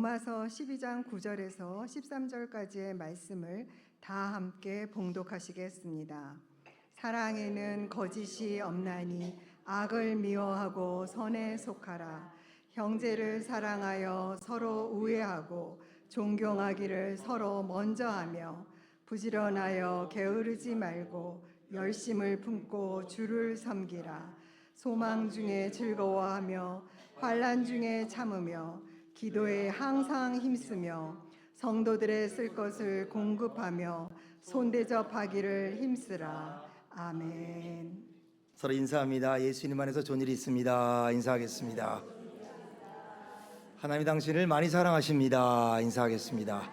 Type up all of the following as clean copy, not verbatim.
로마서 12장 9절에서 13절까지의 말씀을 다 함께 봉독하시겠습니다. 사랑에는 거짓이 없나니 악을 미워하고 선에 속하라. 형제를 사랑하여 서로 우애하고 존경하기를 서로 먼저 하며 부지런하여 게으르지 말고 열심을 품고 주를 섬기라. 소망 중에 즐거워하며 환난 중에 참으며 기도에 항상 힘쓰며 성도들의 쓸 것을 공급하며 손대접하기를 힘쓰라. 아멘. 서로 인사합니다. 예수님 안에서 좋은 일이 있습니다. 인사하겠습니다. 하나님 당신을 많이 사랑하십니다. 인사하겠습니다.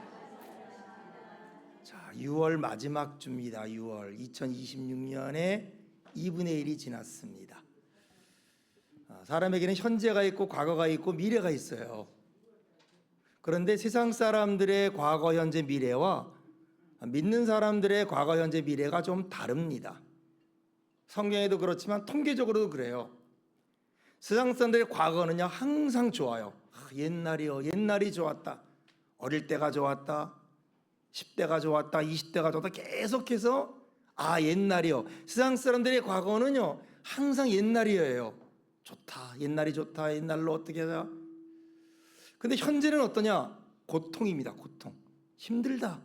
자, 6월 마지막 주입니다. 6월 2026년에 2분의 1이 지났습니다. 사람에게는 현재가 있고 과거가 있고 미래가 있어요. 그런데 세상 사람들의 과거, 현재, 미래와 믿는 사람들의 과거, 현재, 미래가 좀 다릅니다. 성경에도 그렇지만 통계적으로도 그래요. 세상 사람들의 과거는요 항상 좋아요. 옛날이요, 옛날이 좋았다. 어릴 때가 좋았다. 10대가 좋았다. 20대가 좋았다. 계속해서 옛날이요. 세상 사람들의 과거는요 항상 옛날이에요. 좋다. 옛날이 좋다. 옛날로 어떻게 하자. 근데 현재는 어떠냐? 고통입니다. 고통. 힘들다.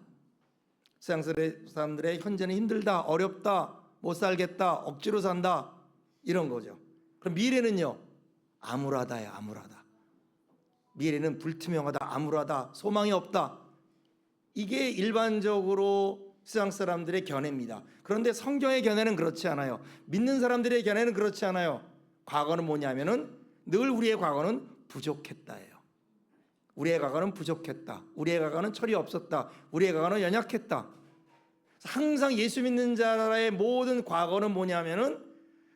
세상 사람들의 현재는 힘들다. 어렵다. 못 살겠다. 억지로 산다. 이런 거죠. 그럼 미래는요? 암울하다예요. 암울하다. 미래는 불투명하다. 암울하다. 소망이 없다. 이게 일반적으로 세상 사람들의 견해입니다. 그런데 성경의 견해는 그렇지 않아요. 믿는 사람들의 견해는 그렇지 않아요. 과거는 뭐냐면은 늘 우리의 과거는 부족했다예요. 우리의 과거는 부족했다. 우리의 과거는 철이 없었다. 우리의 과거는 연약했다. 항상 예수 믿는 자의 모든 과거는 뭐냐면은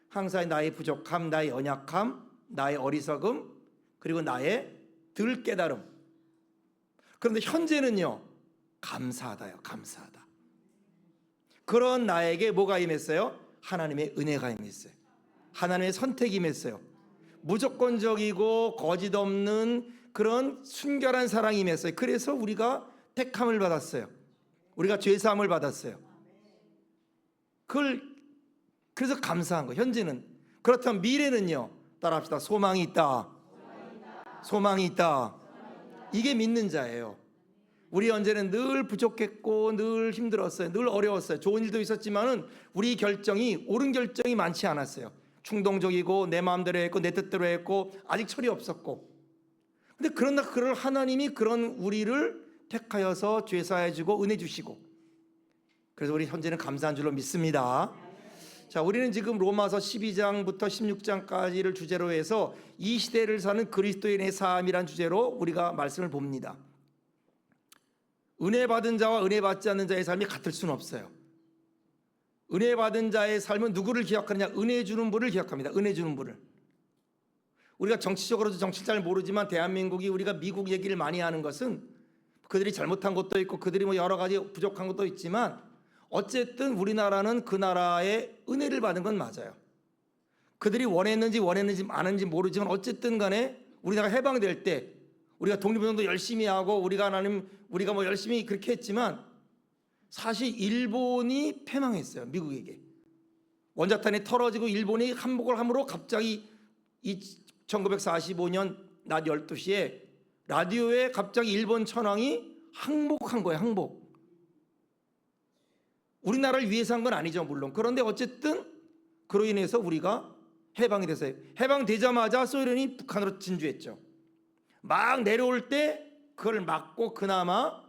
항상 나의 부족함, 나의 연약함, 나의 어리석음, 그리고 나의 덜 깨달음. 그런데 현재는요 감사하다요. 감사하다. 그런 나에게 뭐가 임했어요? 하나님의 은혜가 임했어요. 하나님의 선택이 임했어요. 무조건적이고 거짓 없는 그런 순결한 사랑이 임했어요. 그래서 우리가 택함을 받았어요. 우리가 죄사함을 받았어요. 그래서 감사한 거예요. 현재는. 그렇다면 미래는요, 따라합시다. 소망이 있다. 소망이 있다. 이게 믿는 자예요. 우리 현재는 늘 부족했고 늘 힘들었어요. 늘 어려웠어요. 좋은 일도 있었지만은 우리 결정이 옳은 결정이 많지 않았어요. 충동적이고 내 마음대로 했고 내 뜻대로 했고 아직 철이 없었고. 근데 그러나 그럴 하나님이 그런 우리를 택하여서 죄사해 주고 은혜 주시고, 그래서 우리 현재는 감사한 줄로 믿습니다. 자, 우리는 지금 로마서 12장부터 16장까지를 주제로 해서 이 시대를 사는 그리스도인의 삶이란 주제로 우리가 말씀을 봅니다. 은혜 받은 자와 은혜 받지 않는 자의 삶이 같을 수는 없어요. 은혜 받은 자의 삶은 누구를 기억하느냐? 은혜 주는 분을 기억합니다. 은혜 주는 분을. 우리가 정치적으로도 정치를 잘 모르지만 대한민국이 우리가 미국 얘기를 많이 하는 것은 그들이 잘못한 것도 있고 그들이 뭐 여러 가지 부족한 것도 있지만 어쨌든 우리나라는 그 나라의 은혜를 받은 건 맞아요. 그들이 원했는지 아는지 모르지만 어쨌든 간에 우리나라가 해방될 때 우리가 독립운동도 열심히 하고 우리가 뭐 열심히 그렇게 했지만 사실 일본이 패망했어요. 미국에게. 원자탄이 털어지고 일본이 항복을 함으로 갑자기 1945년 낮 12시에 라디오에 갑자기 일본 천황이 항복한 거예요. 항복. 우리나라를 위해서 한 건 아니죠, 물론. 그런데 어쨌든 그로 인해서 우리가 해방이 됐어요. 해방되자마자 소련이 북한으로 진주했죠. 막 내려올 때 그걸 막고 그나마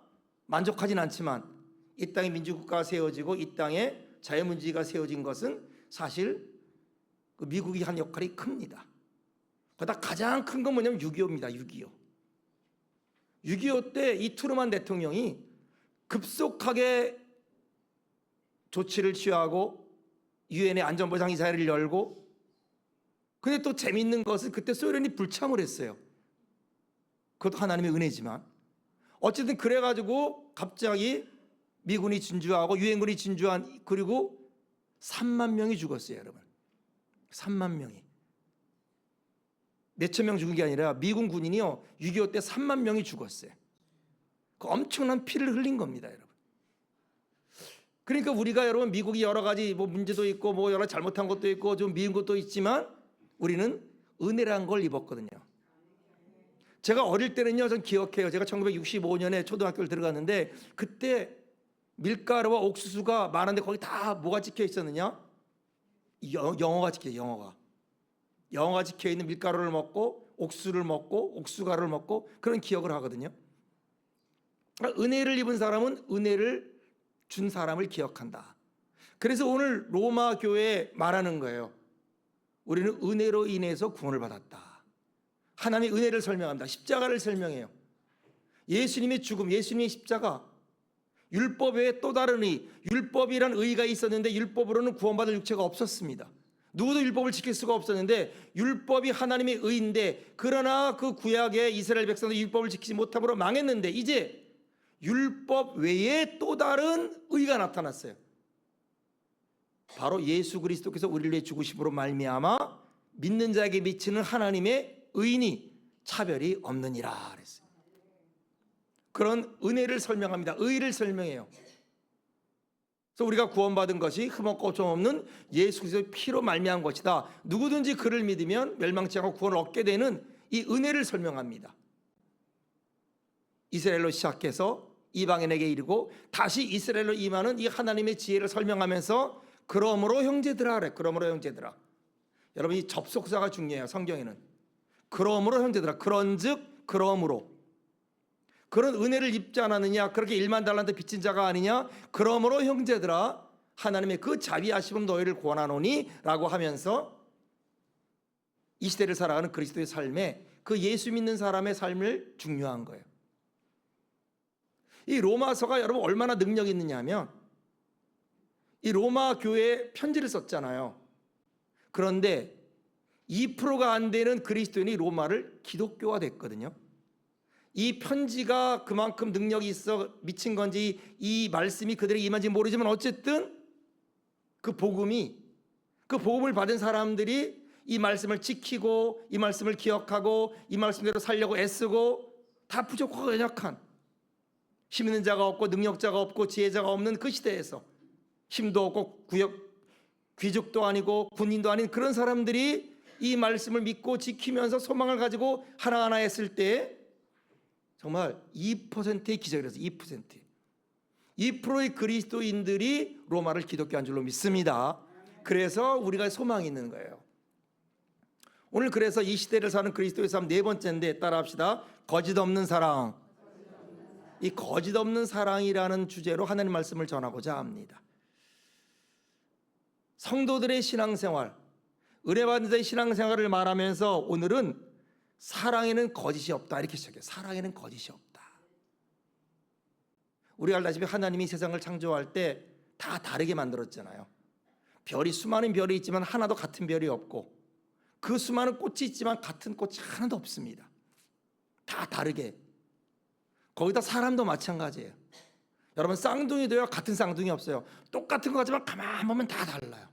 만족하진 않지만 이 땅에 민주국가가 세워지고 이 땅에 자유민주주의가 세워진 것은 사실 그 미국이 한 역할이 큽니다. 그러다 가장 큰 건 뭐냐면 6.25입니다. 6.25. 6.25 때 이 트루만 대통령이 급속하게 조치를 취하고 유엔의 안전보장이사회를 열고, 근데 또 재밌는 것은 그때 소련이 불참을 했어요. 그것도 하나님의 은혜지만 어쨌든 그래가지고 갑자기 미군이 진주하고 유엔군이 진주한, 그리고 3만 명이 죽었어요. 여러분, 3만 명이. 몇천 명 죽은 게 아니라 미군 군인이요 6.25 때 3만 명이 죽었어요. 그 엄청난 피를 흘린 겁니다, 여러분. 그러니까 우리가 여러분 미국이 여러 가지 뭐 문제도 있고 뭐 여러 잘못한 것도 있고 좀 미운 것도 있지만 우리는 은혜란 걸 입었거든요. 제가 어릴 때는요, 전 기억해요. 제가 1965년에 초등학교를 들어갔는데 그때 밀가루와 옥수수가 많은데 거기 다 뭐가 찍혀 있었느냐? 영어가 찍혀요. 영어가 찍혀 있는 밀가루를 먹고 옥수수를 먹고 옥수가루를 먹고 그런 기억을 하거든요. 은혜를 입은 사람은 은혜를 준 사람을 기억한다. 그래서 오늘 로마 교회에 말하는 거예요. 우리는 은혜로 인해서 구원을 받았다. 하나님의 은혜를 설명합니다. 십자가를 설명해요. 예수님의 죽음, 예수님의 십자가, 율법 외에 또 다른 의, 율법이란 의가 있었는데 율법으로는 구원받을 육체가 없었습니다. 누구도 율법을 지킬 수가 없었는데 율법이 하나님의 의인데, 그러나 그 구약의 이스라엘 백성도 율법을 지키지 못함으로 망했는데 이제 율법 외에 또 다른 의가 나타났어요. 바로 예수 그리스도께서 우리를 위해 죽으심으로 말미암아 믿는 자에게 미치는 하나님의 의인이 차별이 없느니라 그랬어요. 그런 은혜를 설명합니다. 의를 설명해요. 그래서 우리가 구원받은 것이 흠없고 좀 없는 예수 그리스도의 피로 말미암은 것이다. 누구든지 그를 믿으면 멸망치 않고 구원을 얻게 되는 이 은혜를 설명합니다. 이스라엘로 시작해서 이방인에게 이르고 다시 이스라엘로 임하는 이 하나님의 지혜를 설명하면서 그러므로 형제들아 그래. 그러므로 형제들아. 여러분, 이 접속사가 중요해요. 성경에는. 그러므로 형제들아. 그런즉 그러므로. 그런 은혜를 입지 않았느냐? 그렇게 1만 달란트 빚진 자가 아니냐? 그러므로 형제들아, 하나님의 그 자비하심으로 너희를 구원하노니 라고 하면서 이 시대를 살아가는 그리스도의 삶에 그 예수 믿는 사람의 삶을 중요한 거예요. 이 로마서가 여러분 얼마나 능력이 있느냐 하면, 이 로마 교회에 편지를 썼잖아요. 그런데 2%가 안 되는 그리스도인이 로마를 기독교화 됐거든요. 이 편지가 그만큼 능력이 있어 미친 건지 이 말씀이 그들에게 임한지 모르지만 어쨌든 그 복음을 받은 사람들이 이 말씀을 지키고 이 말씀을 기억하고 이 말씀대로 살려고 애쓰고 다 부족하고 연약한, 힘 있는 자가 없고 능력자가 없고 지혜자가 없는 그 시대에서, 힘도 없고 귀족도 아니고 군인도 아닌 그런 사람들이 이 말씀을 믿고 지키면서 소망을 가지고 하나하나 했을 때 정말 2%의 기적이라서 2%의 그리스도인들이 로마를 기독교한 줄로 믿습니다. 그래서 우리가 소망이 있는 거예요. 오늘 그래서 이 시대를 사는 그리스도의 삶 네 번째인데 따라합시다. 거짓 없는 사랑. 이 거짓 없는 사랑이라는 주제로 하나님 말씀을 전하고자 합니다. 성도들의 신앙생활, 은혜받은 자의 신앙생활을 말하면서 오늘은 사랑에는 거짓이 없다 이렇게 시작해요. 사랑에는 거짓이 없다. 우리가 알다시피 하나님이 세상을 창조할 때 다 다르게 만들었잖아요. 별이 수많은 별이 있지만 하나도 같은 별이 없고, 그 수많은 꽃이 있지만 같은 꽃이 하나도 없습니다. 다 다르게. 거기다 사람도 마찬가지예요. 여러분, 쌍둥이도요 같은 쌍둥이 없어요. 똑같은 것 같지만 가만 보면 다 달라요.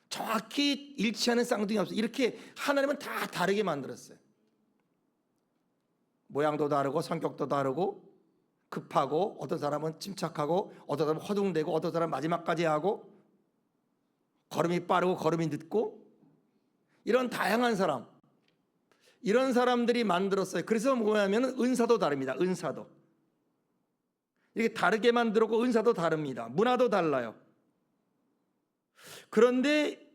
정확히 일치하는 쌍둥이 없어요. 이렇게 하나님은 다 다르게 만들었어요. 모양도 다르고 성격도 다르고, 급하고 어떤 사람은 침착하고 어떤 사람은 허둥대고 어떤 사람은 마지막까지 하고, 걸음이 빠르고 걸음이 늦고, 이런 다양한 사람, 이런 사람들이 만들었어요. 그래서 뭐냐면 은사도 다릅니다. 은사도 이렇게 다르게 만들었고 은사도 다릅니다. 문화도 달라요. 그런데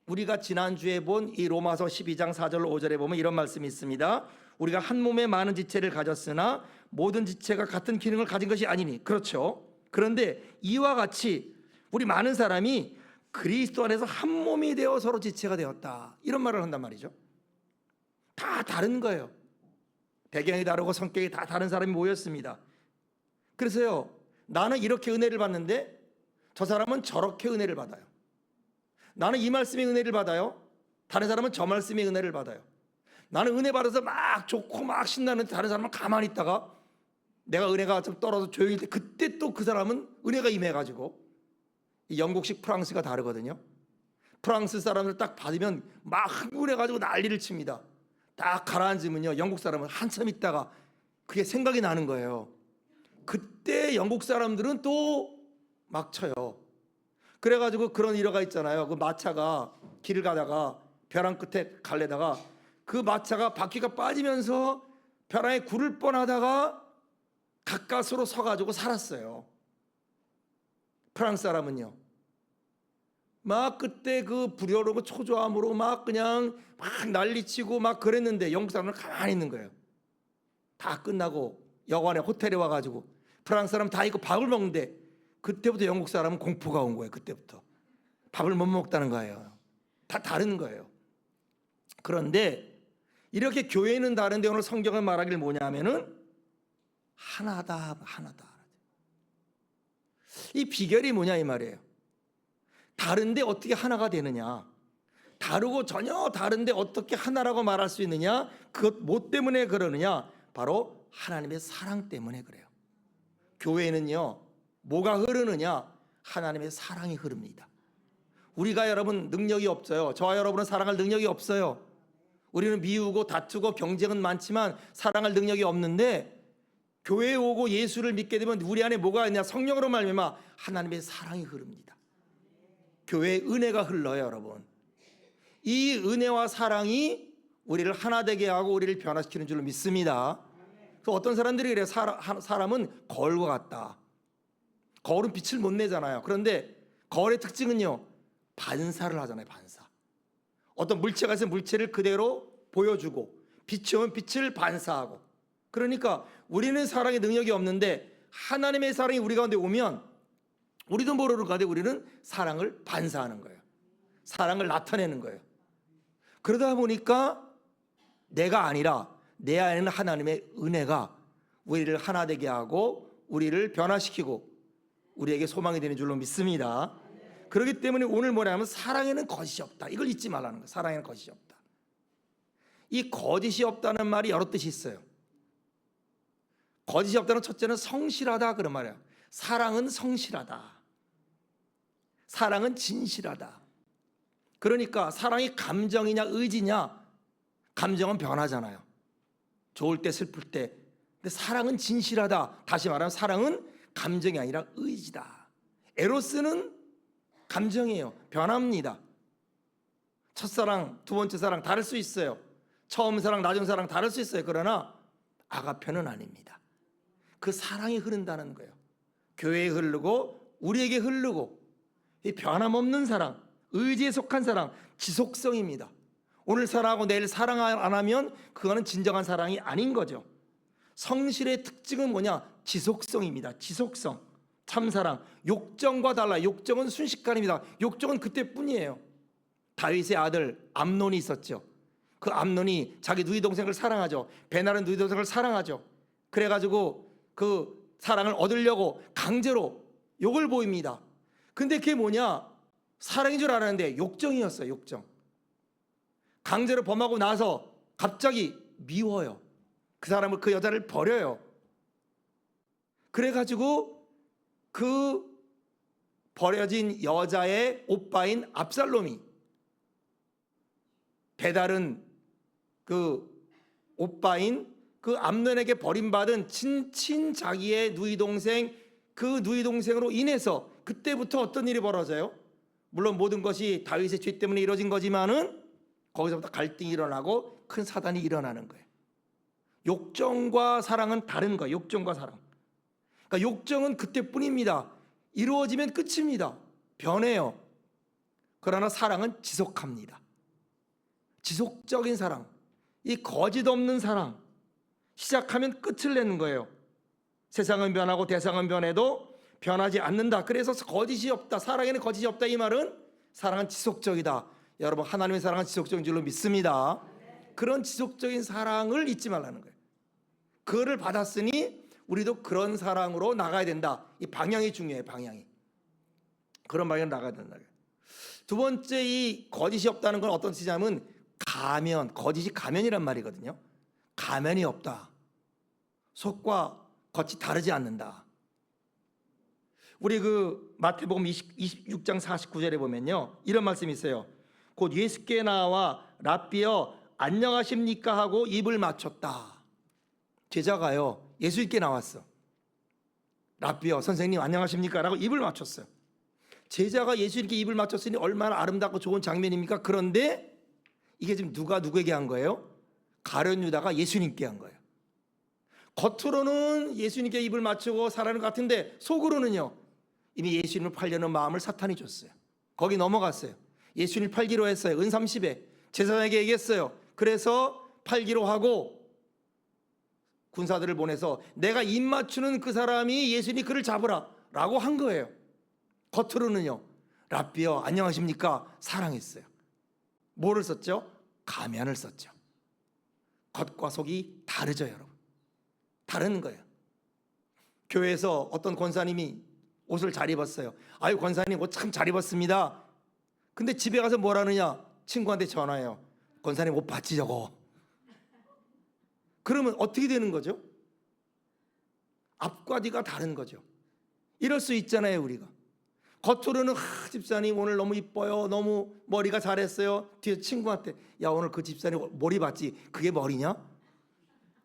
우리가 지난주에 본 이 로마서 12장 4절 5절에 보면 이런 말씀이 있습니다. 우리가 한 몸에 많은 지체를 가졌으나 모든 지체가 같은 기능을 가진 것이 아니니. 그렇죠. 그런데 이와 같이 우리 많은 사람이 그리스도 안에서 한 몸이 되어 서로 지체가 되었다, 이런 말을 한단 말이죠. 다 다른 거예요. 배경이 다르고 성격이 다 다른 사람이 모였습니다. 그래서요, 나는 이렇게 은혜를 받는데 저 사람은 저렇게 은혜를 받아요. 나는 이 말씀의 은혜를 받아요. 다른 사람은 저 말씀의 은혜를 받아요. 나는 은혜 받아서 막 좋고 막 신나는데 다른 사람은 가만히 있다가 내가 은혜가 좀 떨어져 조용히 때 그때 또 그 사람은 은혜가 임해가지고, 이 영국식 프랑스가 다르거든요. 프랑스 사람들 딱 받으면 막 흥분해가지고 난리를 칩니다. 딱 가라앉으면요, 영국 사람은 한참 있다가 그게 생각이 나는 거예요. 그때 영국 사람들은 또 막 쳐요. 그래가지고 그런 일화가 있잖아요. 그 마차가 길을 가다가 벼랑 끝에 갈래다가 그 마차가 바퀴가 빠지면서 벼랑에 굴을 뻔하다가 가까스로 서가지고 살았어요. 프랑스 사람은요. 막 그때 그 불효로 초조함으로 막 그냥 막 난리치고 막 그랬는데 영국 사람은 가만히 있는 거예요. 다 끝나고 여관에 호텔에 와가지고 프랑스 사람 다 있고 밥을 먹는데 그때부터 영국 사람은 공포가 온 거예요. 그때부터 밥을 못 먹다는 거예요. 다 다른 거예요. 그런데 이렇게 교회는 다른데 오늘 성경은 말하길 뭐냐면은 하나다, 하나다. 이 비결이 뭐냐 이 말이에요. 다른데 어떻게 하나가 되느냐, 다르고 전혀 다른데 어떻게 하나라고 말할 수 있느냐, 그것 뭐 때문에 그러느냐, 바로 하나님의 사랑 때문에 그래요. 교회는요, 뭐가 흐르느냐, 하나님의 사랑이 흐릅니다. 우리가 여러분 능력이 없어요. 저와 여러분은 사랑할 능력이 없어요. 우리는 미우고 다투고 경쟁은 많지만 사랑할 능력이 없는데, 교회에 오고 예수를 믿게 되면 우리 안에 뭐가 있냐, 성령으로 말미암아 하나님의 사랑이 흐릅니다. 교회의 은혜가 흘러요, 여러분. 이 은혜와 사랑이 우리를 하나 되게 하고 우리를 변화시키는 줄로 믿습니다. 그래서 어떤 사람들이 그래요. 사람은 거울과 같다. 거울은 빛을 못 내잖아요. 그런데 거울의 특징은요, 반사를 하잖아요. 반사. 어떤 물체가 있으면 물체를 그대로 보여주고, 빛이 오면 빛을 반사하고. 그러니까 우리는 사랑의 능력이 없는데 하나님의 사랑이 우리 가운데 오면 우리도 모르는 가운데 우리는 사랑을 반사하는 거예요. 사랑을 나타내는 거예요. 그러다 보니까 내가 아니라 내 안에는 하나님의 은혜가 우리를 하나 되게 하고 우리를 변화시키고 우리에게 소망이 되는 줄로 믿습니다. 그렇기 때문에 오늘 뭐냐면 사랑에는 거짓이 없다. 이걸 잊지 말라는 거예요. 사랑에는 거짓이 없다. 이 거짓이 없다는 말이 여러 뜻이 있어요. 거짓이 없다는 첫째는 성실하다 그런 말이에요. 사랑은 성실하다. 사랑은 진실하다. 그러니까 사랑이 감정이냐 의지냐, 감정은 변하잖아요. 좋을 때 슬플 때. 근데 사랑은 진실하다. 다시 말하면 사랑은 감정이 아니라 의지다. 에로스는 감정이에요. 변합니다. 첫사랑, 두 번째 사랑 다를 수 있어요. 처음 사랑, 나중 사랑 다를 수 있어요. 그러나 아가페는 아닙니다. 그 사랑이 흐른다는 거예요. 교회에 흐르고 우리에게 흐르고, 이 변함없는 사랑, 의지에 속한 사랑, 지속성입니다. 오늘 사랑하고 내일 사랑 안 하면 그거는 진정한 사랑이 아닌 거죠. 성실의 특징은 뭐냐? 지속성입니다. 지속성. 참사랑. 욕정과 달라. 욕정은 순식간입니다. 욕정은 그때뿐이에요. 다윗의 아들 암논이 있었죠. 그 암논이 자기 누이 동생을 사랑하죠. 베나른 누이 동생을 사랑하죠. 그래가지고 그 사랑을 얻으려고 강제로 욕을 보입니다. 근데 그게 뭐냐? 사랑인 줄 알았는데 욕정이었어요. 욕정. 강제로 범하고 나서 갑자기 미워요. 그 사람을, 그 여자를 버려요. 그래가지고 그 버려진 여자의 오빠인 압살롬이 배다른 그 오빠인 그 암논에게 버림받은 친친 자기의 누이 동생, 그 누이 동생으로 인해서 그때부터 어떤 일이 벌어져요? 물론 모든 것이 다윗의 죄 때문에 이루어진 거지만은 거기서부터 갈등이 일어나고 큰 사단이 일어나는 거예요. 욕정과 사랑은 다른 거예요. 욕정과 사랑. 그러니까 욕정은 그때뿐입니다. 이루어지면 끝입니다. 변해요. 그러나 사랑은 지속합니다. 지속적인 사랑. 이 거짓 없는 사랑. 시작하면 끝을 내는 거예요. 세상은 변하고 대상은 변해도 변하지 않는다. 그래서 거짓이 없다. 사랑에는 거짓이 없다. 이 말은 사랑은 지속적이다. 여러분, 하나님의 사랑은 지속적인 줄로 믿습니다. 그런 지속적인 사랑을 잊지 말라는 거예요. 그거를 받았으니 우리도 그런 사랑으로 나가야 된다. 이 방향이 중요해요. 방향이. 그런 방향으로 나가야 된다. 두 번째, 이 거짓이 없다는 건 어떤 뜻이냐면 가면, 거짓이 가면이란 말이거든요. 가면이 없다. 속과 겉이 다르지 않는다. 우리 그 마태복음 26장 49절에 보면요, 이런 말씀이 있어요. 곧 예수께 나와 랍비여 안녕하십니까 하고 입을 맞췄다. 제자가요 예수님께 나왔어. 랍비요, 선생님 안녕하십니까 라고 입을 맞췄어요. 제자가 예수님께 입을 맞췄으니 얼마나 아름답고 좋은 장면입니까? 그런데 이게 지금 누가 누구에게 한 거예요? 가룟 유다가 예수님께 한 거예요. 겉으로는 예수님께 입을 맞추고 살아는 것 같은데 속으로는요 이미 예수님을 팔려는 마음을 사탄이 줬어요. 거기 넘어갔어요. 예수님을 팔기로 했어요. 은 30에 제사장에게 얘기했어요. 그래서 팔기로 하고 군사들을 보내서 내가 입 맞추는 그 사람이 예수님 그를 잡으라 라고 한 거예요. 겉으로는요 랍비요 안녕하십니까 사랑했어요. 뭐를 썼죠? 가면을 썼죠. 겉과 속이 다르죠 여러분. 다른 거예요. 교회에서 어떤 권사님이 옷을 잘 입었어요. 아유 권사님 옷 참 잘 입었습니다. 근데 집에 가서 뭐라느냐? 친구한테 전화해요. 권사님 옷 봤지 저거? 그러면 어떻게 되는 거죠? 앞과 뒤가 다른 거죠. 이럴 수 있잖아요 우리가. 겉으로는 집사님 오늘 너무 이뻐요. 너무 머리가 잘했어요. 뒤에 친구한테 야 오늘 그 집사님 머리 봤지? 그게 머리냐?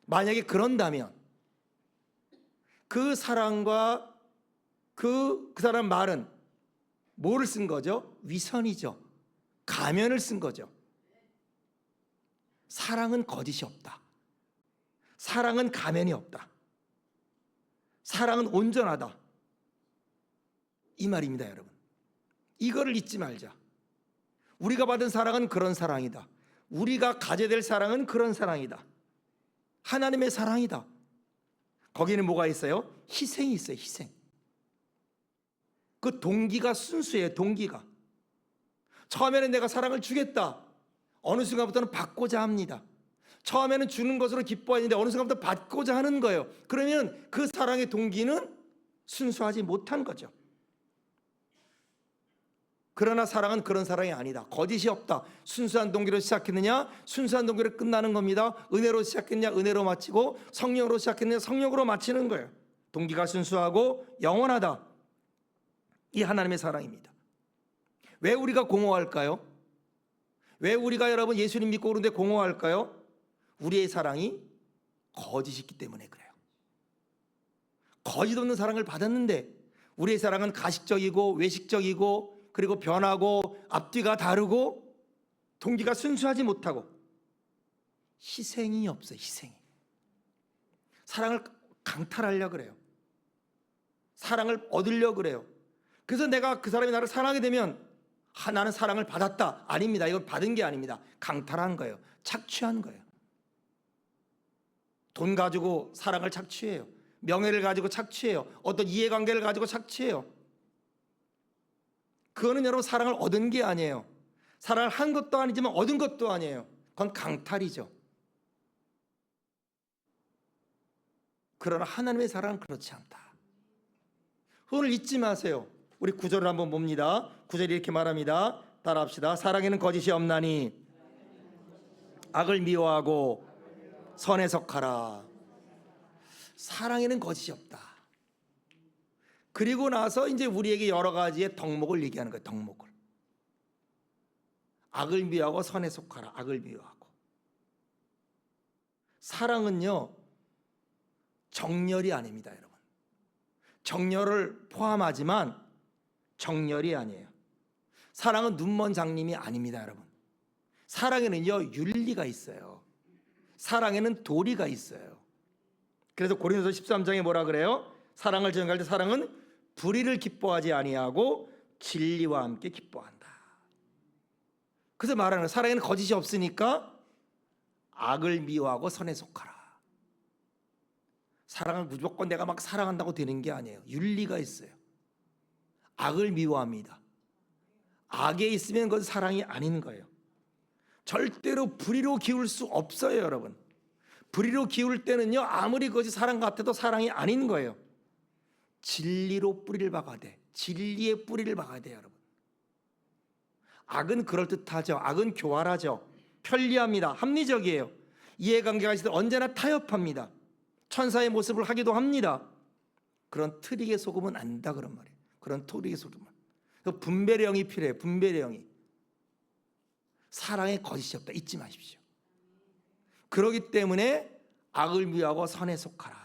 만약에 그런다면 그 사람과 그 사람 말은 뭐를 쓴 거죠? 위선이죠. 가면을 쓴 거죠. 사랑은 거짓이 없다. 사랑은 가면이 없다. 사랑은 온전하다. 이 말입니다 여러분. 이거를 잊지 말자. 우리가 받은 사랑은 그런 사랑이다. 우리가 가져야 될 사랑은 그런 사랑이다. 하나님의 사랑이다. 거기는 뭐가 있어요? 희생이 있어요. 희생. 그 동기가 순수해요. 동기가. 처음에는 내가 사랑을 주겠다. 어느 순간부터는 받고자 합니다. 처음에는 주는 것으로 기뻐했는데 어느 순간부터 받고자 하는 거예요. 그러면 그 사랑의 동기는 순수하지 못한 거죠. 그러나 사랑은 그런 사랑이 아니다. 거짓이 없다. 순수한 동기로 시작했느냐? 순수한 동기로 끝나는 겁니다. 은혜로 시작했느냐? 은혜로 마치고 성령으로 시작했느냐? 성령으로 마치는 거예요. 동기가 순수하고 영원하다. 이 하나님의 사랑입니다. 왜 우리가 공허할까요? 왜 우리가 여러분 예수님 믿고 그런데 공허할까요? 우리의 사랑이 거짓이 있기 때문에 그래요. 거짓 없는 사랑을 받았는데 우리의 사랑은 가식적이고 외식적이고 그리고 변하고 앞뒤가 다르고 동기가 순수하지 못하고 희생이 없어요. 희생이. 사랑을 강탈하려고 그래요. 사랑을 얻으려고 그래요. 그래서 내가 그 사람이 나를 사랑하게 되면 나는 사랑을 받았다. 아닙니다. 이건 받은 게 아닙니다. 강탈한 거예요. 착취한 거예요. 돈 가지고 사랑을 착취해요. 명예를 가지고 착취해요. 어떤 이해관계를 가지고 착취해요. 그거는 여러분 사랑을 얻은 게 아니에요. 사랑을 한 것도 아니지만 얻은 것도 아니에요. 그건 강탈이죠. 그러나 하나님의 사랑은 그렇지 않다. 그걸 잊지 마세요. 우리 구절을 한번 봅니다. 구절이 이렇게 말합니다. 따라합시다. 사랑에는 거짓이 없나니 악을 미워하고 선에 속하라. 사랑에는 거짓이 없다. 그리고 나서 이제 우리에게 여러 가지의 덕목을 얘기하는 거예요. 덕목을. 악을 미워하고 선에 속하라. 악을 미워하고. 사랑은요 정렬이 아닙니다 여러분. 정렬을 포함하지만 정렬이 아니에요. 사랑은 눈먼 장님이 아닙니다 여러분. 사랑에는요 윤리가 있어요. 사랑에는 도리가 있어요. 그래서 고린도서 13장에 뭐라 그래요? 사랑을 전할 때 사랑은 불의를 기뻐하지 아니하고 진리와 함께 기뻐한다. 그래서 말하는 거예요. 사랑에는 거짓이 없으니까 악을 미워하고 선에 속하라. 사랑을 무조건 내가 막 사랑한다고 되는 게 아니에요. 윤리가 있어요. 악을 미워합니다. 악에 있으면 그건 사랑이 아닌 거예요. 절대로 불의로 기울 수 없어요 여러분. 불의로 기울 때는요 아무리 그것이 사랑 같아도 사랑이 아닌 거예요. 진리로 뿌리를 박아야 돼. 진리의 뿌리를 박아야 돼요 여러분. 악은 그럴듯하죠. 악은 교활하죠. 편리합니다. 합리적이에요. 이해관계가 있을 때 언제나 타협합니다. 천사의 모습을 하기도 합니다. 그런 트릭에 속으면 안 된다 그런 말이에요. 그런 트릭에 속으면. 분별의 영이 필요해요. 분별의 영이. 사랑에 거짓이 없다. 잊지 마십시오. 그러기 때문에 악을 미워하고 선에 속하라.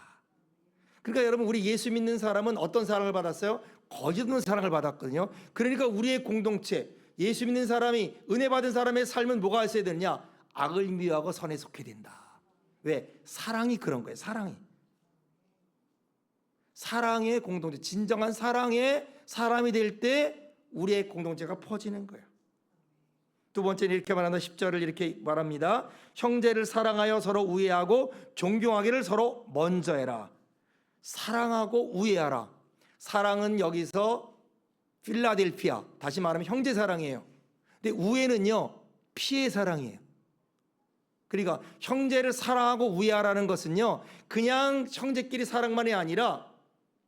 그러니까 여러분, 우리 예수 믿는 사람은 어떤 사랑을 받았어요? 거짓 없는 사랑을 받았거든요. 그러니까 우리의 공동체, 예수 믿는 사람이, 은혜 받은 사람의 삶은 뭐가 있어야 되느냐? 악을 미워하고 선에 속해야 된다. 왜? 사랑이 그런 거예요. 사랑의 공동체, 진정한 사랑의 사람이 될 때 우리의 공동체가 퍼지는 거예요. 두 번째는 이렇게 말한다. 10절을 이렇게 말합니다. 형제를 사랑하여 서로 우애하고 존경하기를 서로 먼저 해라. 사랑하고 우애하라. 사랑은 여기서 필라델피아, 다시 말하면 형제 사랑이에요. 근데 우애는요, 피의 사랑이에요. 그러니까 형제를 사랑하고 우애하라는 것은요, 그냥 형제끼리 사랑만이 아니라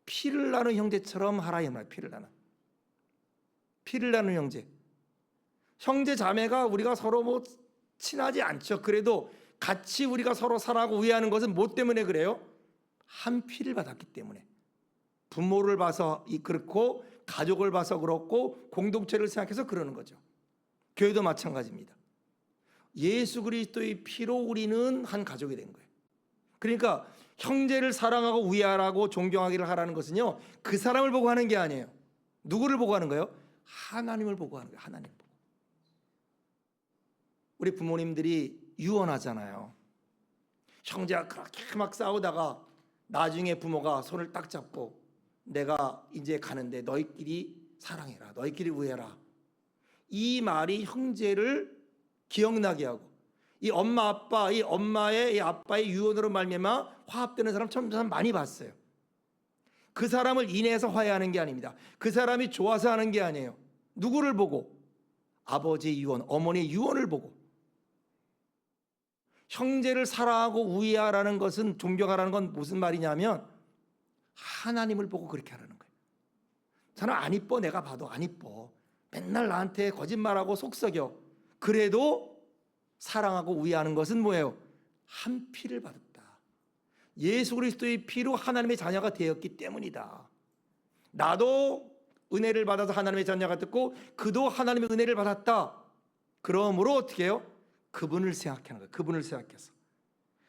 피를 나눈 형제처럼 하라 이 말. 피를 나눈 형제. 형제 자매가 우리가 서로 친하지 않죠. 그래도 같이 우리가 서로 사랑하고 우애하는 것은 뭐 때문에 그래요? 한 피를 받았기 때문에. 부모를 봐서 그렇고, 가족을 봐서 그렇고, 공동체를 생각해서 그러는 거죠. 교회도 마찬가지입니다. 예수 그리스도의 피로 우리는 한 가족이 된 거예요. 그러니까 형제를 사랑하고 우애하라고 존경하기를 하라는 것은요, 그 사람을 보고 하는 게 아니에요. 누구를 보고 하는 거예요? 하나님을 보고 하는 거예요. 하나님 보고. 우리 부모님들이 유언하잖아요. 형제가 그렇게 막 싸우다가 나중에 부모가 손을 딱 잡고, 내가 이제 가는데 너희끼리 사랑해라, 너희끼리 우애해라. 이 말이 형제를 기억나게 하고, 이 엄마 아빠, 이 엄마의 이 아빠의 유언으로 말미암아 화합되는 사람 참 많이 봤어요. 그 사람을 인해서 화해하는 게 아닙니다. 그 사람이 좋아서 하는 게 아니에요. 누구를 보고? 아버지의 유언, 어머니의 유언을 보고. 형제를 사랑하고 우애하라는 것은, 존경하라는 건 무슨 말이냐면 하나님을 보고 그렇게 하라는 거예요. 저는 안 이뻐, 내가 봐도 안 이뻐. 맨날 나한테 거짓말하고 속썩여. 그래도 사랑하고 우애하는 것은 뭐예요? 한 피를 받았다. 예수 그리스도의 피로 하나님의 자녀가 되었기 때문이다. 나도 은혜를 받아서 하나님의 자녀가 됐고, 그도 하나님의 은혜를 받았다. 그러므로 어떻게 해요? 그분을 생각하는 거예요. 그분을 생각해서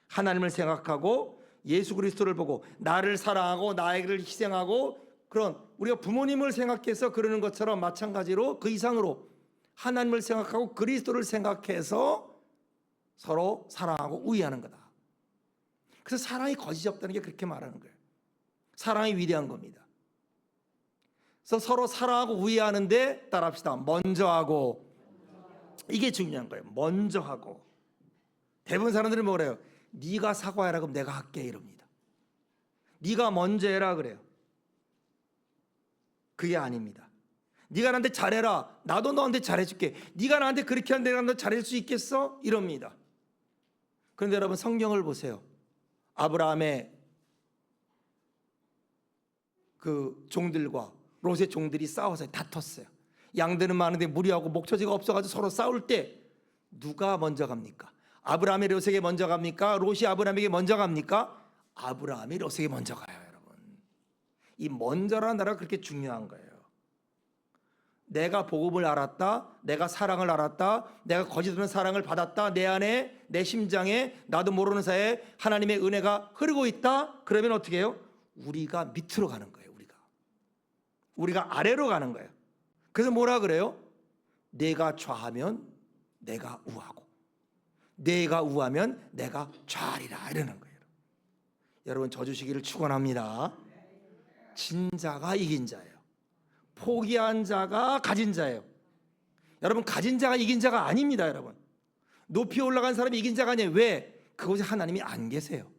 하나님을 생각하고 예수 그리스도를 보고 나를 사랑하고 나에게를 희생하고, 그런 우리가 부모님을 생각해서 그러는 것처럼 마찬가지로 그 이상으로 하나님을 생각하고 그리스도를 생각해서 서로 사랑하고 우애하는 거다. 그래서 사랑이 거짓이 없다는 게 그렇게 말하는 거예요. 사랑이 위대한 겁니다. 그래서 서로 사랑하고 우애하는데 따라합시다. 먼저 하고. 이게 중요한 거예요. 먼저 하고. 대부분 사람들은 뭐래요? 네가 사과해라 그럼 내가 할게 이럽니다. 네가 먼저 해라 그래요. 그게 아닙니다. 네가 나한테 잘해라, 나도 너한테 잘해줄게. 네가 나한테 그렇게 하는데 내가 너 잘해줄 수 있겠어? 이럽니다. 그런데 여러분, 성경을 보세요. 아브라함의 그 종들과 롯의 종들이 싸워서 다퉜어요. 양들은 많은데 무리하고 목초지가 없어가지고 서로 싸울 때 누가 먼저 갑니까? 아브라함이 롯에게 먼저 갑니까? 롯이 아브라함에게 먼저 갑니까? 아브라함이 롯에게 먼저 가요. 여러분, 이 먼저라는 나라가 그렇게 중요한 거예요. 내가 복음을 알았다, 내가 사랑을 알았다, 내가 거짓 없는 사랑을 받았다, 내 안에, 내 심장에 나도 모르는 사이에 하나님의 은혜가 흐르고 있다. 그러면 어떻게 해요? 우리가 밑으로 가는 거예요. 우리가 아래로 가는 거예요. 그래서 뭐라 그래요? 내가 좌하면 내가 우하고, 내가 우하면 내가 좌하리라 이러는 거예요. 여러분, 저 주시기를 축원합니다. 진 자가 이긴 자예요. 포기한 자가 가진 자예요. 여러분, 가진 자가 이긴 자가 아닙니다. 여러분, 높이 올라간 사람이 이긴 자가 아니에요. 왜? 그곳에 하나님이 안 계세요.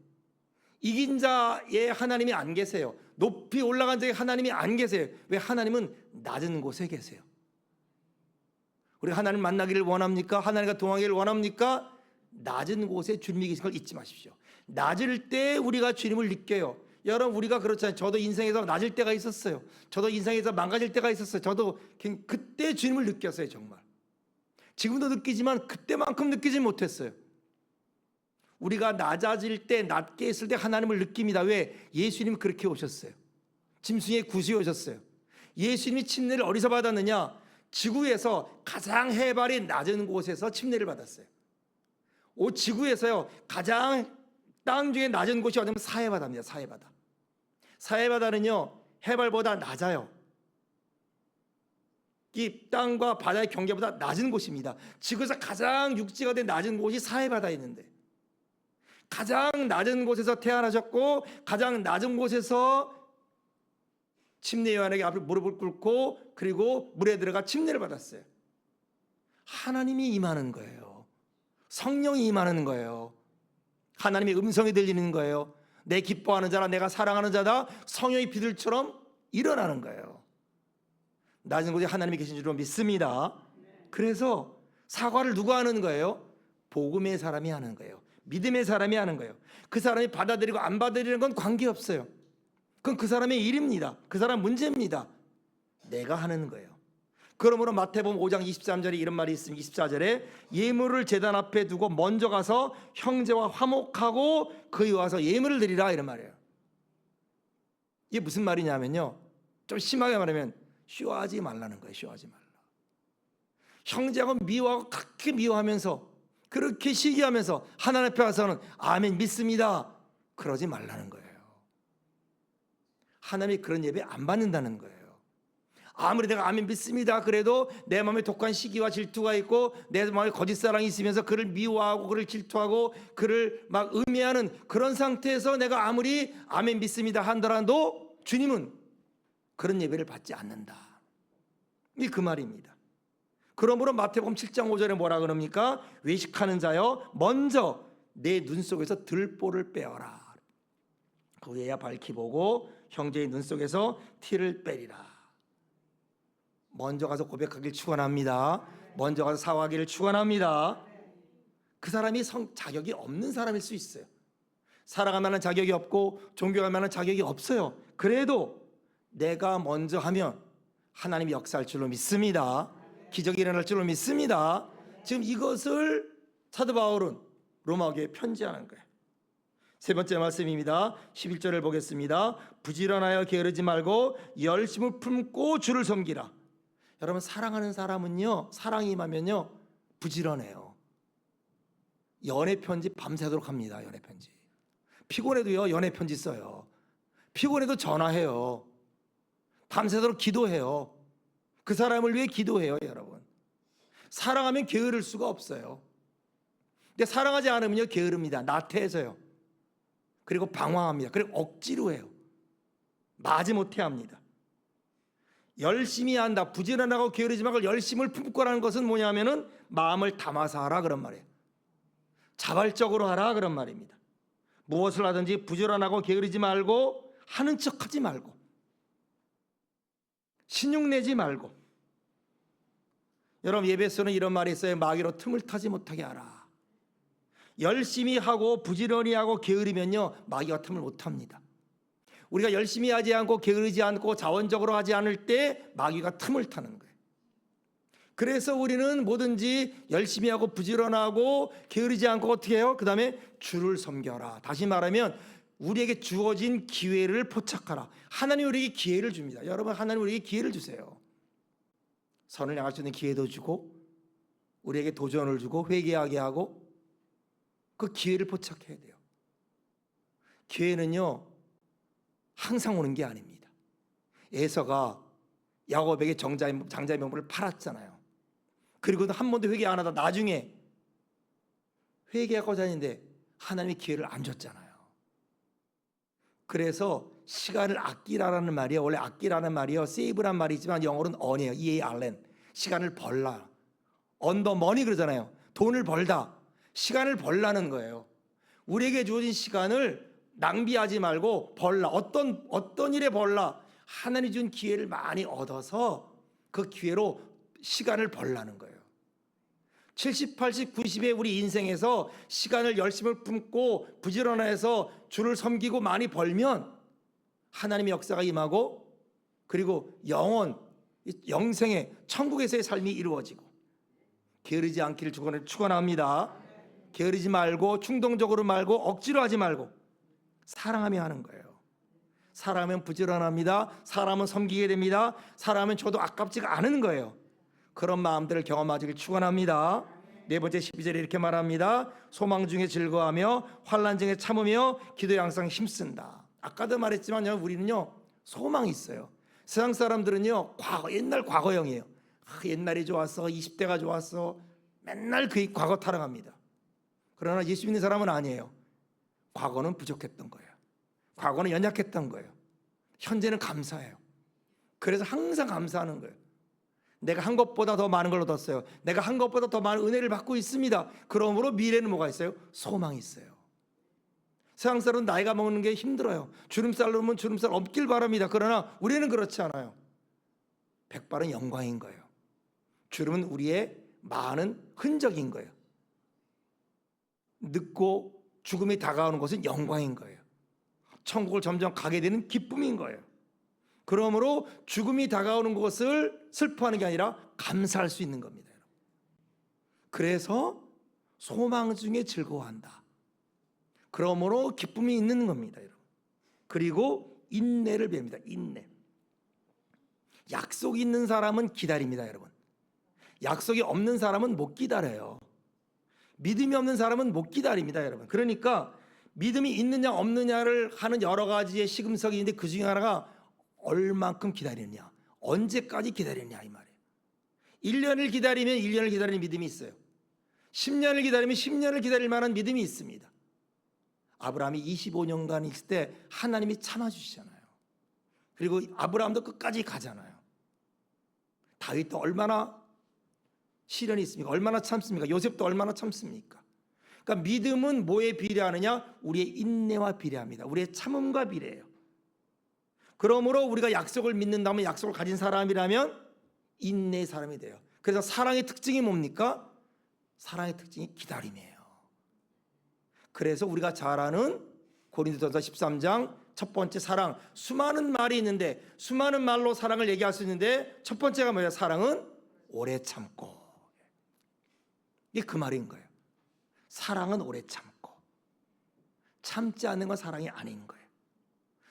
이긴 자의 하나님이 안 계세요. 높이 올라간 자의 하나님이 안 계세요. 왜? 하나님은 낮은 곳에 계세요. 우리 하나님 만나기를 원합니까? 하나님과 동행하기를 원합니까? 낮은 곳에 주님이 계신 걸 잊지 마십시오. 낮을 때 우리가 주님을 느껴요. 여러분, 우리가 그렇잖아요. 저도 인생에서 낮을 때가 있었어요. 저도 인생에서 망가질 때가 있었어요. 저도 그때 주님을 느꼈어요. 정말. 지금도 느끼지만 그때만큼 느끼지 못했어요. 우리가 낮아질 때, 낮게 있을 때 하나님을 느낍니다. 왜? 예수님이 그렇게 오셨어요. 짐승의 구주에 오셨어요. 예수님이 침례를 어디서 받았느냐? 지구에서 가장 해발이 낮은 곳에서 침례를 받았어요. 지구에서요 가장 땅 중에 낮은 곳이 어디냐면 사해바다입니다. 사해바다. 사해바다는요 해발보다 낮아요. 이 땅과 바다의 경계보다 낮은 곳입니다. 지구에서 가장 육지가 된 낮은 곳이 사해바다에 있는데, 가장 낮은 곳에서 태어나셨고 가장 낮은 곳에서 침례 요한에게 앞에 무릎을 꿇고 그리고 물에 들어가 침례를 받았어요. 하나님이 임하는 거예요. 성령이 임하는 거예요. 하나님의 음성이 들리는 거예요. 내 기뻐하는 자라, 내가 사랑하는 자다. 성령의 비둘처럼 일어나는 거예요. 낮은 곳에 하나님이 계신 줄로 믿습니다. 그래서 사과를 누가 하는 거예요? 복음의 사람이 하는 거예요. 믿음의 사람이 하는 거예요. 그 사람이 받아들이고 안 받아들이는 건 관계없어요. 그건 그 사람의 일입니다. 그 사람 문제입니다. 내가 하는 거예요. 그러므로 마태복음 5장 23절에 이런 말이 있습니다. 24절에 예물을 제단 앞에 두고 먼저 가서 형제와 화목하고 그에 와서 예물을 드리라, 이런 말이에요. 이게 무슨 말이냐면요, 좀 심하게 말하면 쇼하지 말라는 거예요. 쇼하지 말라. 형제하고 미워하고 그렇게 미워하면서 그렇게 시기하면서 하나님 앞에 와서는 아멘 믿습니다 그러지 말라는 거예요. 하나님이 그런 예배 안 받는다는 거예요. 아무리 내가 아멘 믿습니다 그래도 내 마음에 독한 시기와 질투가 있고 내 마음에 거짓사랑이 있으면서 그를 미워하고 그를 질투하고 그를 막 음해하는 그런 상태에서 내가 아무리 아멘 믿습니다 한더라도 주님은 그런 예배를 받지 않는다. 이 그 말입니다. 그러므로 마태복음 7장 5절에 뭐라 그럽니까? 외식하는 자여 먼저 내 눈 속에서 들보를 빼어라. 그에야 밝히 보고 형제의 눈 속에서 티를 빼리라. 먼저 가서 고백하기를 축원합니다. 먼저 가서 사과하기를 축원합니다. 그 사람이 자격이 없는 사람일 수 있어요. 사랑할 만한 자격이 없고 존경할 만한 자격이 없어요. 그래도 내가 먼저 하면 하나님이 역사할 줄로 믿습니다. 기적이 일어날 줄로 믿습니다. 지금 이것을 사도 바울은 로마교회에 편지하는 거예요. 세 번째 말씀입니다. 11절을 보겠습니다. 부지런하여 게으르지 말고 열심을 품고 주를 섬기라. 여러분, 사랑하는 사람은요, 사랑이 임하면요 부지런해요. 연애 편지 밤새도록 합니다. 연애 편지. 피곤해도요 연애 편지 써요. 피곤해도 전화해요. 밤새도록 기도해요. 그 사람을 위해 기도해요. 여러분, 사랑하면 게으를 수가 없어요. 근데 사랑하지 않으면요 게으릅니다. 나태해서요. 그리고 방황합니다. 그리고 억지로 해요. 마지못해 합니다. 열심히 한다, 부지런하고 게으르지 말고 열심을 품고라는 것은 뭐냐면은 마음을 담아서 하라 그런 말이에요. 자발적으로 하라 그런 말입니다. 무엇을 하든지 부지런하고 게으르지 말고 하는 척하지 말고 신용내지 말고. 여러분, 예배에서는 이런 말이 있어요. 마귀로 틈을 타지 못하게 하라. 열심히 하고 부지런히 하고 게으르면요 마귀가 틈을 못 합니다. 우리가 열심히 하지 않고 게으르지 않고 자원적으로 하지 않을 때 마귀가 틈을 타는 거예요. 그래서 우리는 뭐든지 열심히 하고 부지런하고 게으르지 않고 어떻게 해요? 그 다음에 주를 섬겨라. 다시 말하면 우리에게 주어진 기회를 포착하라. 하나님 우리에게 기회를 줍니다. 여러분, 하나님 우리에게 기회를 주세요. 선을 향할 수 있는 기회도 주고 우리에게 도전을 주고 회개하게 하고 그 기회를 포착해야 돼요. 기회는요 항상 오는 게 아닙니다. 에서가 야곱에게 장자의 명분을 팔았잖아요. 그리고도 한 번도 회개 안 하다 나중에 회개하고자 했는데 하나님이 기회를 안 줬잖아요. 그래서 시간을 아끼라라는 말이요, 원래 아끼라는 말이요 세이브란 말이지만 영어로는 earn이에요. EARN. 시간을 벌라. on the money 그러잖아요. 돈을 벌다. 시간을 벌라는 거예요. 우리에게 주어진 시간을 낭비하지 말고 벌라. 어떤 일에 벌라. 하나님이 준 기회를 많이 얻어서 그 기회로 시간을 벌라는 거예요. 70, 80, 90의 우리 인생에서 시간을 열심히 품고 부지런해서 주를 섬기고 많이 벌면 하나님의 역사가 임하고 그리고 영생의 천국에서의 삶이 이루어지고 게으르지 않기를 축원합니다. 게으르지 말고 충동적으로 말고 억지로 하지 말고 사랑하며 하는 거예요. 사랑하면 부지런합니다. 사람은 섬기게 됩니다. 사람은 저도 아깝지가 않은 거예요. 그런 마음들을 경험하기를 축원합니다. 네 번째 12절에 이렇게 말합니다. 소망 중에 즐거워하며 환난 중에 참으며 기도에 항상 힘쓴다. 아까도 말했지만 우리는요 소망이 있어요. 세상 사람들은요 옛날 과거형이에요. 옛날이 좋았어, 20대가 좋았어, 맨날 그 과거 타령합니다. 그러나 예수 믿는 사람은 아니에요. 과거는 부족했던 거예요. 과거는 연약했던 거예요. 현재는 감사해요. 그래서 항상 감사하는 거예요. 내가 한 것보다 더 많은 걸 얻었어요. 내가 한 것보다 더 많은 은혜를 받고 있습니다. 그러므로 미래는 뭐가 있어요? 소망이 있어요. 세상 사람은 나이가 먹는 게 힘들어요. 주름살 놓으면 주름살 없길 바랍니다. 그러나 우리는 그렇지 않아요. 백발은 영광인 거예요. 주름은 우리의 많은 흔적인 거예요. 늙고 죽음이 다가오는 것은 영광인 거예요. 천국을 점점 가게 되는 기쁨인 거예요. 그러므로 죽음이 다가오는 것을 슬퍼하는 게 아니라 감사할 수 있는 겁니다. 그래서 소망 중에 즐거워한다. 그러므로 기쁨이 있는 겁니다. 그리고 인내를 배웁니다. 인내. 약속이 있는 사람은 기다립니다, 여러분. 약속이 없는 사람은 못 기다려요. 믿음이 없는 사람은 못 기다립니다, 여러분. 그러니까 믿음이 있느냐 없느냐를 하는 여러 가지의 시금석이 있는데 그 중에 하나가 얼만큼 기다리느냐, 언제까지 기다리느냐 이 말이에요. 1년을 기다리면 1년을 기다리는 믿음이 있어요. 10년을 기다리면 10년을 기다릴 만한 믿음이 있습니다. 아브라함이 25년간 있을 때 하나님이 참아주시잖아요. 그리고 아브라함도 끝까지 가잖아요. 다윗도 얼마나 시련이 있습니까? 얼마나 참습니까? 요셉도 얼마나 참습니까? 그러니까 믿음은 뭐에 비례하느냐? 우리의 인내와 비례합니다. 우리의 참음과 비례해요. 그러므로 우리가 약속을 믿는다면, 약속을 가진 사람이라면 인내의 사람이 돼요. 그래서 사랑의 특징이 뭡니까? 사랑의 특징이 기다림이에요. 그래서 우리가 잘 아는 고린도전서 13장 첫 번째 사랑, 수많은 말이 있는데 수많은 말로 사랑을 얘기할 수 있는데 첫 번째가 뭐예요? 사랑은 오래 참고. 이게 그 말인 거예요. 사랑은 오래 참고. 참지 않는 건 사랑이 아닌 거예요.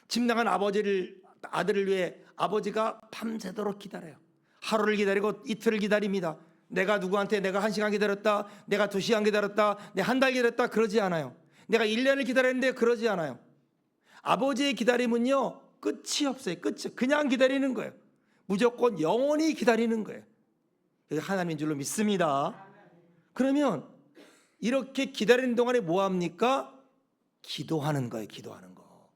집 나간 아들을 위해 아버지가 밤새도록 기다려요. 하루를 기다리고 이틀을 기다립니다. 내가 누구한테 내가 1시간 기다렸다, 내가 2시간 기다렸다, 내가 한 달 기다렸다 그러지 않아요. 내가 1년을 기다렸는데 그러지 않아요. 아버지의 기다림은요 끝이 없어요. 끝이 그냥 기다리는 거예요. 무조건 영원히 기다리는 거예요. 하나님인 줄로 믿습니다. 그러면 이렇게 기다리는 동안에 뭐 합니까? 기도하는 거예요. 기도하는 거.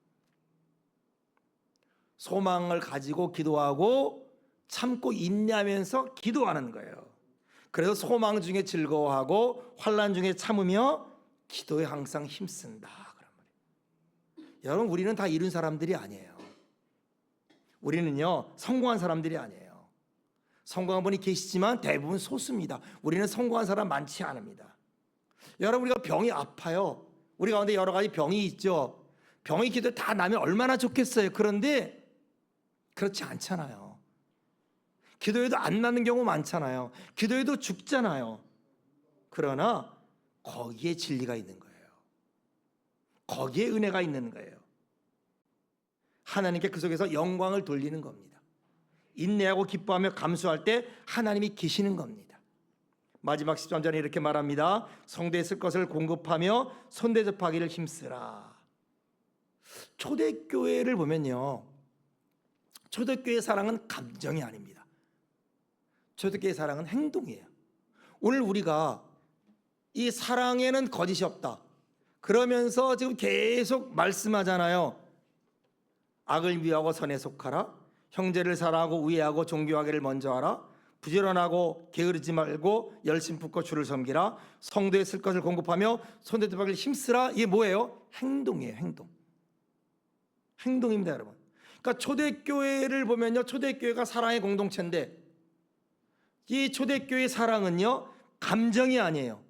소망을 가지고 기도하고 참고 인내하면서 기도하는 거예요. 그래서 소망 중에 즐거워하고 환난 중에 참으며 기도에 항상 힘쓴다. 그런 말이에요. 여러분, 우리는 다 이룬 사람들이 아니에요. 우리는요 성공한 사람들이 아니에요. 성공한 분이 계시지만 대부분 소수입니다. 우리는 성공한 사람 많지 않습니다. 여러분, 우리가 병이 아파요. 우리 가운데 여러 가지 병이 있죠. 병이 기도 다 나면 얼마나 좋겠어요. 그런데 그렇지 않잖아요. 기도해도 안 나는 경우 많잖아요. 기도해도 죽잖아요. 그러나 거기에 진리가 있는 거예요. 거기에 은혜가 있는 거예요. 하나님께 그 속에서 영광을 돌리는 겁니다. 인내하고 기뻐하며 감수할 때 하나님이 계시는 겁니다. 마지막 13절에 이렇게 말합니다. 성대에 쓸 것을 공급하며 손대접하기를 힘쓰라. 초대교회를 보면요, 초대교회의 사랑은 감정이 아닙니다. 초대교회의 사랑은 행동이에요. 오늘 우리가 이 사랑에는 거짓이 없다 그러면서 지금 계속 말씀하잖아요. 악을 미워하고 선에 속하라. 형제를 사랑하고 우애하고 존경하기를 먼저 하라. 부지런하고 게으르지 말고 열심 품고 주를 섬기라. 성도에 쓸 것을 공급하며 손대접하기를 힘쓰라. 이게 뭐예요? 행동이에요. 행동. 행동입니다, 여러분. 그러니까 초대교회를 보면요, 초대교회가 사랑의 공동체인데 이 초대교회의 사랑은요 감정이 아니에요.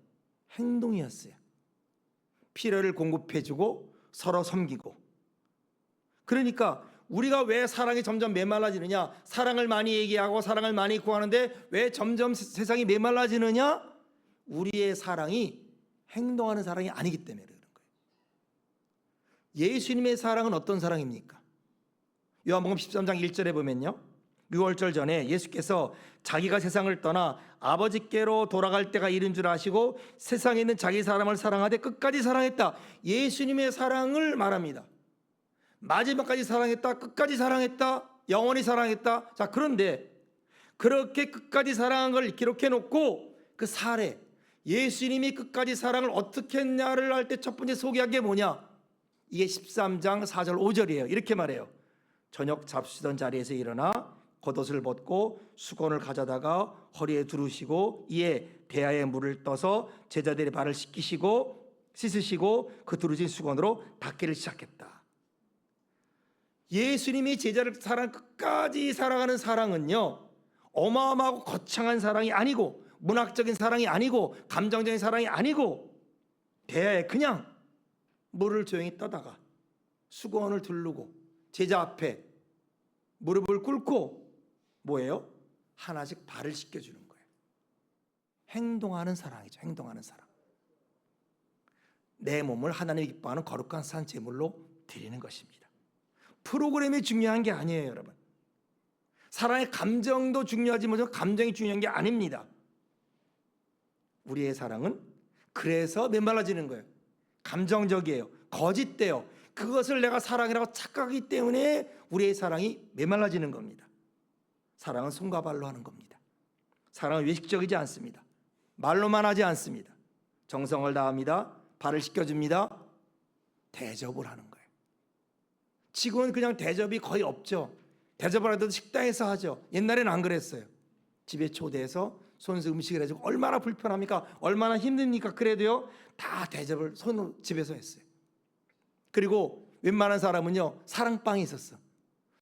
행동이었어요. 필요를 공급해주고 서로 섬기고. 그러니까 우리가 왜 사랑이 점점 메말라지느냐, 사랑을 많이 얘기하고 사랑을 많이 구하는데 왜 점점 세상이 메말라지느냐, 우리의 사랑이 행동하는 사랑이 아니기 때문에 그런 거예요. 예수님의 사랑은 어떤 사랑입니까? 요한복음 13장 1절에 보면요, 유월절 전에 예수께서 자기가 세상을 떠나 아버지께로 돌아갈 때가 이른 줄 아시고 세상에 있는 자기 사람을 사랑하되 끝까지 사랑했다. 예수님의 사랑을 말합니다. 마지막까지 사랑했다. 끝까지 사랑했다. 영원히 사랑했다. 자, 그런데 그렇게 끝까지 사랑한 걸 기록해 놓고 그 사례, 예수님이 끝까지 사랑을 어떻게 했냐를 할 때 첫 번째 소개한 게 뭐냐? 이게 13장 4절 5절이에요. 이렇게 말해요. 저녁 잡수시던 자리에서 일어나 겉옷을 벗고 수건을 가져다가 허리에 두르시고 이에 대야에 물을 떠서 제자들의 발을 씻으시고 그 두르신 수건으로 닦기를 시작했다. 예수님이 제자를 끝까지 사랑하는 사랑은요, 어마어마하고 거창한 사랑이 아니고 문학적인 사랑이 아니고 감정적인 사랑이 아니고 대야에 그냥 물을 조용히 떠다가 수건을 두르고 제자 앞에 무릎을 꿇고 뭐예요? 하나씩 발을 씻겨주는 거예요. 행동하는 사랑이죠. 행동하는 사랑. 내 몸을 하나님이 기뻐하는 거룩한 산 제물로 드리는 것입니다. 프로그램이 중요한 게 아니에요, 여러분. 사랑의 감정도 중요하지만 감정이 중요한 게 아닙니다. 우리의 사랑은 그래서 메말라지는 거예요. 감정적이에요. 거짓돼요. 그것을 내가 사랑이라고 착각하기 때문에 우리의 사랑이 메말라지는 겁니다. 사랑은 손과 발로 하는 겁니다. 사랑은 외식적이지 않습니다. 말로만 하지 않습니다. 정성을 다합니다. 발을 씻겨줍니다. 대접을 하는 거예요. 지금은 그냥 대접이 거의 없죠. 대접을 하더라도 식당에서 하죠. 옛날에는 안 그랬어요. 집에 초대해서 손수 음식을 해주고 얼마나 불편합니까? 얼마나 힘듭니까? 그래도요, 다 대접을 손으로 집에서 했어요. 그리고 웬만한 사람은요, 사랑방이 있었어.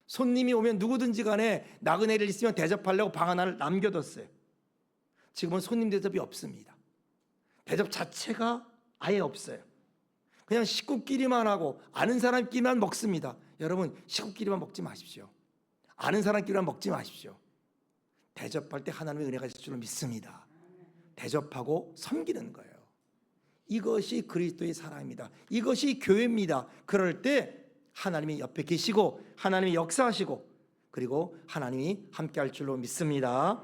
손님이 오면 누구든지 간에 나그네를 있으면 대접하려고 방 하나를 남겨뒀어요. 지금은 손님 대접이 없습니다. 대접 자체가 아예 없어요. 그냥 식구끼리만 하고 아는 사람끼리만 먹습니다. 여러분, 식구끼리만 먹지 마십시오. 아는 사람끼리만 먹지 마십시오. 대접할 때 하나님의 은혜가 있을 줄로 믿습니다. 대접하고 섬기는 거예요. 이것이 그리스도의 사랑입니다. 이것이 교회입니다. 그럴 때 하나님이 옆에 계시고 하나님이 역사하시고 그리고 하나님이 함께 할 줄로 믿습니다.